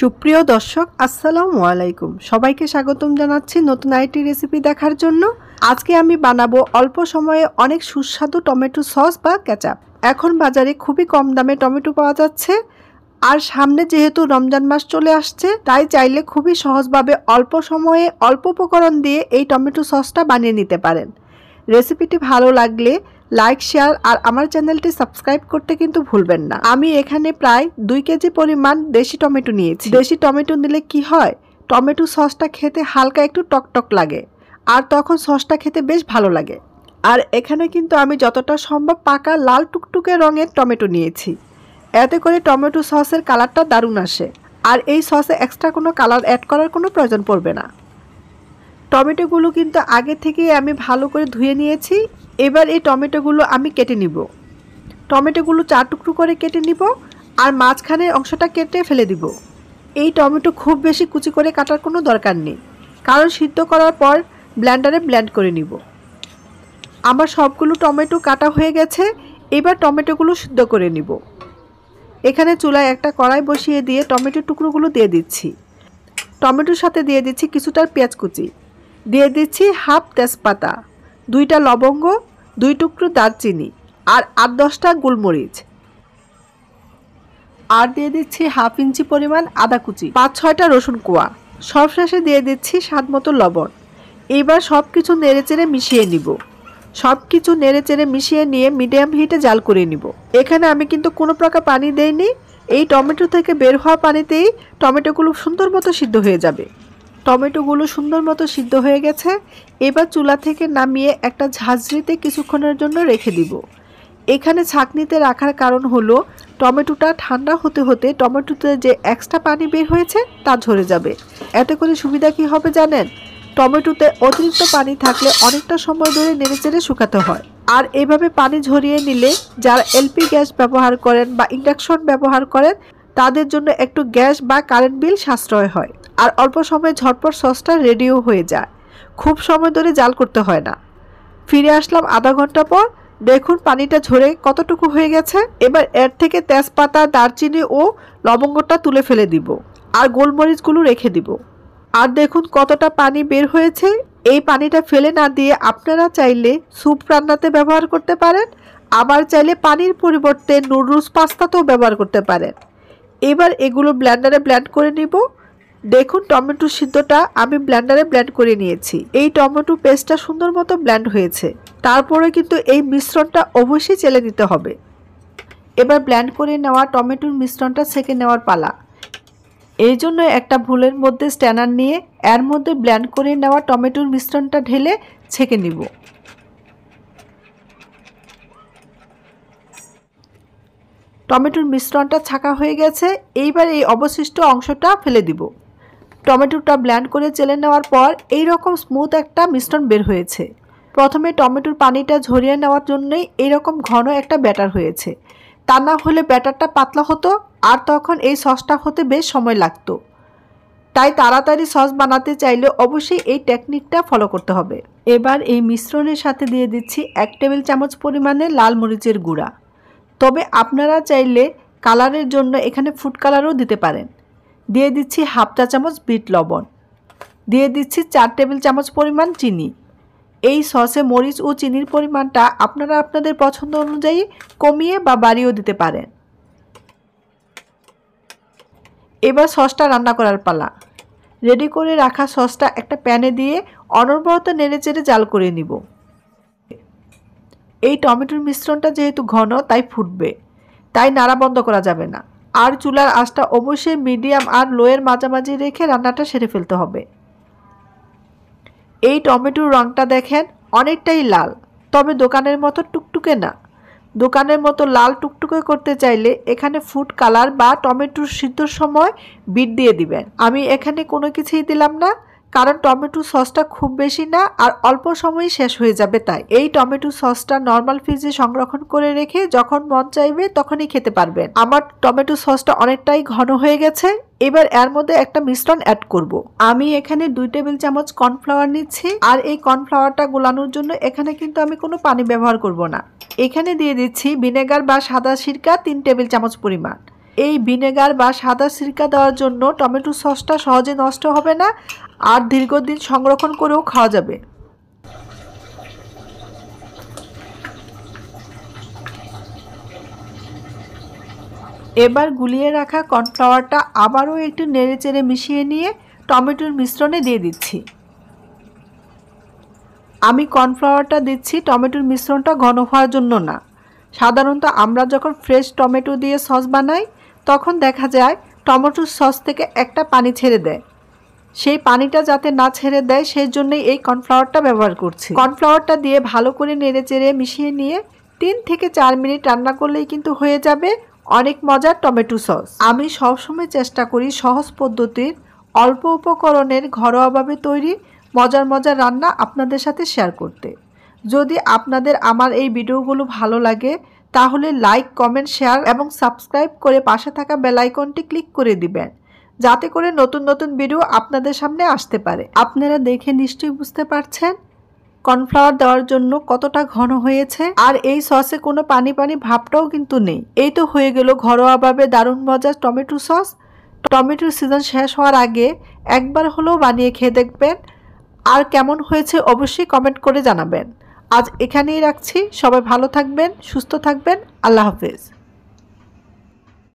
সুপ্রিয় দর্শক আসসালামু আলাইকুম সবাইকে স্বাগতম জানাচ্ছি নতুন আইটি রেসিপি দেখার জন্য। আজকে আমি বানাবো অল্প সময়ে অনেক সুস্বাদু টমেটো সস বা কেচাপ। এখন বাজারে খুবই কম দামে টমেটো পাওয়া যাচ্ছে, আর সামনে যেহেতু রমজান মাস চলে আসছে, তাই চাইলে খুবই সহজভাবে অল্প সময়ে অল্প উপকরণ দিয়ে এই টমেটো সসটা বানিয়ে নিতে পারেন। রেসিপিটি ভালো লাগলে লাইক, শেয়ার আর আমার চ্যানেলটি সাবস্ক্রাইব করতে কিন্তু ভুলবেন না। আমি এখানে প্রায় 2 কেজি পরিমাণ দেশি টমেটো নিয়েছি। দেশি টমেটো নিলে কি হয়, টমেটো সসটা খেতে হালকা একটু টকটক লাগে, আর তখন সসটা খেতে বেশ ভালো লাগে। আর এখানে কিন্তু আমি যতটা সম্ভব পাকা লাল টুকটুকে রঙের টমেটো নিয়েছি, এতে করে টমেটো সসের কালারটা দারুণ আসে। আর এই সসে এক্সট্রা কোনো কালার অ্যাড করার কোনো প্রয়োজন পড়বে না। টমেটোগুলো কিন্তু আগে থেকেই আমি ভালো করে ধুয়ে নিয়েছি। এবার এই টমেটোগুলো আমি কেটে নিব। টমেটোগুলো 4 টুকরো করে কেটে নিব, আর মাঝখানের অংশটা কেটে ফেলে দিব। এই টমেটো খুব বেশি কুচি করে কাটার কোনো দরকার নেই, কারণ সিদ্ধ করার পর ব্লেন্ডারে ব্লেন্ড করে নিব। আমার সবগুলো টমেটো কাটা হয়ে গেছে। এবার টমেটোগুলো সিদ্ধ করে নিব। এখানে চুলায় একটা কড়াই বসিয়ে দিয়ে টমেটোর টুকরোগুলো দিয়ে দিচ্ছি। টমেটোর সাথে দিয়ে দিচ্ছি কিছুটা পেঁয়াজ কুচি, দিয়ে দিচ্ছি হাফ তেজপাতা, 2টা লবঙ্গ, 2 টুকরো দারচিনি আর 8-10টা গোলমরিচ, আর দিয়ে দিচ্ছি হাফ ইঞ্চি পরিমাণ আদা কুচি, 5-6টা রসুন কোয়া। সবশেষে দিয়ে দিচ্ছি স্বাদ মতো লবণ। এবার সব কিছু নেড়েচেড়ে মিশিয়ে নিব। সব কিছু নেড়েচেড়ে মিশিয়ে নিয়ে মিডিয়াম হিটে জাল করে নিব। এখানে আমি কিন্তু কোনো প্রকার পানি দেইনি। এই টমেটো থেকে বের হওয়া পানিতেই টমেটোগুলো সুন্দর মতো সিদ্ধ হয়ে যাবে। টমেটোগুলো সুন্দর মতো সিদ্ধ হয়ে গেছে। এবার চুলা থেকে নামিয়ে একটা ঝাঁঝরিতে কিছুক্ষণের জন্য রেখে দিব। এখানে ছাঁকনিতে রাখার কারণ হলো টমেটোটা ঠান্ডা হতে হতে টমেটোতে যে এক্সট্রা পানি বের হয়েছে তা ঝরে যাবে। এতে করে সুবিধা কি হবে জানেন, টমেটোতে অতিরিক্ত পানি থাকলে অনেকটা সময় ধরে নেড়েচেড়ে শুকাতে হয়। আর এভাবে পানি ঝরিয়ে নিলে যারা এলপি গ্যাস ব্যবহার করেন বা ইন্ডাকশন ব্যবহার করেন, তাদের জন্য একটু গ্যাস বা কারেন্ট বিল সাশ্রয় হয়। আর অল্প সময়ে ঝটপট সসটা রেডিও হয়ে যায়, খুব সময় ধরে জাল করতে হয় না। ফিরে আসলাম আধা ঘন্টা পর। দেখুন পানিটা ঝরে কতটুকু হয়ে গেছে। এবার এর থেকে তেজপাতা, দারচিনি ও লবঙ্গটা তুলে ফেলে দিব, আর গোলমরিচগুলো রেখে দিব। আর দেখুন কতটা পানি বের হয়েছে। এই পানিটা ফেলে না দিয়ে আপনারা চাইলে স্যুপ রান্নাতে ব্যবহার করতে পারেন, আবার চাইলে পানির পরিবর্তে নুডলস পাস্তাতেও ব্যবহার করতে পারেন। এবার এগুলো ব্লেন্ডারে ব্লেন্ড করে নিব। দেখুন টমেটো সিদ্ধটা আমি ব্লেন্ডারে ব্লেন্ড করে নিয়েছি। এই টমেটো পেস্টটা সুন্দর মতো ব্লেন্ড হয়েছে। তারপরে কিন্তু এই মিশ্রণটা অবশ্যই চেলে নিতে হবে। এবার ব্লেন্ড করে নেওয়া টমেটোর মিশ্রণটা ছেঁকে নেওয়ার পালা। এই জন্য একটা ভুলের মধ্যে স্ট্যানার নিয়ে এর মধ্যে ব্লেন্ড করে নেওয়া টমেটোর মিশ্রণটা ঢেলে ছেঁকে নিব। টমেটোর মিশ্রণটা ছাঁকা হয়ে গেছে। এইবার এই অবশিষ্ট অংশটা ফেলে দিব। টমেটোটা ব্লেন্ড করে চেলে নেওয়ার পর এই রকম স্মুথ একটা মিশ্রণ বের হয়েছে। প্রথমে টমেটোর পানিটা ঝরিয়ে নেওয়ার জন্যই এইরকম ঘন একটা ব্যাটার হয়েছে। তা না হলে ব্যাটারটা পাতলা হতো, আর তখন এই সসটা হতে বেশ সময় লাগতো। তাই তাড়াতাড়ি সস বানাতে চাইলে অবশ্যই এই টেকনিকটা ফলো করতে হবে। এবার এই মিশ্রণের সাথে দিয়ে দিচ্ছি 1 টেবিল চামচ পরিমাণে লাল মরিচের গুঁড়া। তবে আপনারা চাইলে কালারের জন্য এখানে ফুড কালারও দিতে পারেন। দিয়ে দিচ্ছি হাফ চা চামচ বিট লবণ। দিয়ে দিচ্ছি 4 টেবিল চামচ পরিমাণ চিনি। এই সসে মরিচ ও চিনির পরিমাণটা আপনারা আপনাদের পছন্দ অনুযায়ী কমিয়ে বা বাড়িয়েও দিতে পারেন। এবার সসটা রান্না করার পালা। রেডি করে রাখা সসটা একটা প্যানে দিয়ে অনবরত নেড়েচেড়ে জাল করে নিব। এই টমেটোর মিশ্রণটা যেহেতু ঘন তাই ফুটবে, তাই নাড়া বন্ধ করা যাবে না। আর চুলার আঁচটা অবশ্যই মিডিয়াম আর লোয়ের মাঝামাঝি রেখে রান্নাটা সেরে ফেলতে হবে। এই টমেটোর রঙটা দেখেন অনেকটাই লাল, তবে দোকানের মতো টুকটুকে না। দোকানের মতো লাল টুকটুকে করতে চাইলে এখানে ফুড কালার বা টমেটোর সিদ্ধর সময় বিট দিয়ে দিবেন। আমি এখানে কোনো কিছুই দিলাম না, কারণ টমেটো সসটা খুব বেশি না আর অল্প সময় শেষ হয়ে যাবে। তাই এই টমেটো সসটা নর্মাল ফ্রিজে সংরক্ষণ করে রেখে যখন মন চাইবে তখনই খেতে পারবেন। আমার টমেটো সসটা অনেকটাই ঘন হয়ে গেছে। এবার এর মধ্যে একটা মিশ্রণ অ্যাড করব। আমি এখানে 2 টেবিল চামচ কর্নফ্লাওয়ার নিচ্ছি, আর এই কর্নফ্লাওয়ারটা গোলানোর জন্য এখানে কিন্তু আমি কোনো পানি ব্যবহার করব না। এখানে দিয়ে দিচ্ছি ভিনেগার বা সাদা সিরকা 3 টেবিল চামচ পরিমাণ। এই ভিনেগার বা সাদা সিরকা দেওয়ার জন্য টমেটো সসটা সহজে নষ্ট হবে না আর দীর্ঘদিন সংরক্ষণ করেও খাওয়া যাবে। এবার গুলিয়ে রাখা কর্নফ্লাওয়ারটা আবারও একটু নেড়েচেড়ে মিশিয়ে নিয়ে টমেটোর মিশ্রণে দিয়ে দিচ্ছি। আমি কর্নফ্লাওয়ারটা দিচ্ছি টমেটোর মিশ্রণটা ঘন হওয়ার জন্য না। সাধারণত আমরা যখন ফ্রেশ টমেটো দিয়ে সস বানাই তখন দেখা যায় টমেটোর সস থেকে একটা পানি ছেড়ে দেয়। সেই পানিটা যাতে না ছেড়ে দেয় সেই জন্যই এই কর্নফ্লাওয়ারটা ব্যবহার করছি। কর্নফ্লাওয়ারটা দিয়ে ভালো করে নেড়েচেড়ে মিশিয়ে নিয়ে 3 থেকে 4 মিনিট রান্না করলেই কিন্তু হয়ে যাবে অনেক মজার টমেটো সস। আমি সবসময় চেষ্টা করি সহজ পদ্ধতির অল্প উপকরণের ঘরোয়াভাবে তৈরি মজার মজার রান্না আপনাদের সাথে শেয়ার করতে। যদি আপনাদের আমার এই ভিডিওগুলো ভালো লাগে তাহলে লাইক, কমেন্ট, শেয়ার এবং সাবস্ক্রাইব করে পাশে থাকা বেল আইকনটি ক্লিক করে দিবেন, যাতে করে নতুন নতুন ভিডিও আপনাদের সামনে আসতে পারে। আপনারা দেখে নিশ্চয়ই বুঝতে পারছেন কর্নফ্লাওয়ার দেওয়ার জন্য কতটা ঘন হয়েছে, আর এই সসে কোনো পানি পানি ভাবটাও কিন্তু নেই। এই তো হয়ে গেল ঘরোয়াভাবে দারুণ মজার টমেটো সস। টমেটোর সিজন শেষ হওয়ার আগে একবার হলেও বানিয়ে খেয়ে দেখবেন, আর কেমন হয়েছে অবশ্যই কমেন্ট করে জানাবেন। আজ এখানেই রাখছি। সবাই ভালো থাকবেন, সুস্থ থাকবেন। আল্লাহ হাফেজ।